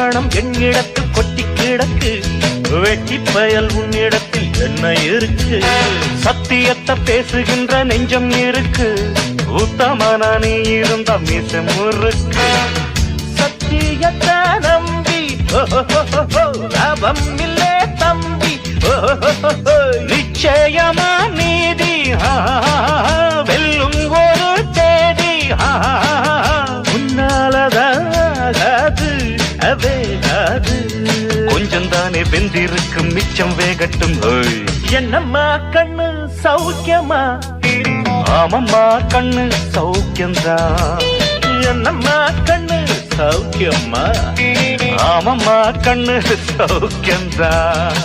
பணம் என்னிடத்தில் கொட்டி கிடக்கு, வெட்டி பயல் உன்னிடத்தில் என்ன இருக்கு? சத்தியத்தை பேசுகின்ற நெஞ்சம் இருக்கு, உத்தமன நீ இருந்த மீச முறுக்கு. சத்தியத்தை நம்பி லாபம் இல்லே தம்பி, நிச்சயமா நீதி வெல்லும் ஒரு தேதி. உன்னாலதாகாது அவேகாது, கொஞ்சம் தானே வெந்திருக்கும் மிச்சம் வேகட்டும். என்னம்மா கண்ணு சௌக்கியமா? ஆமம்மா கண்ணு சௌக்கியம்தான். என்னம்மா கண்ணு சௌக்கியம்மா? ஆமம்மா கண்ணு சௌக்கியம்தான்.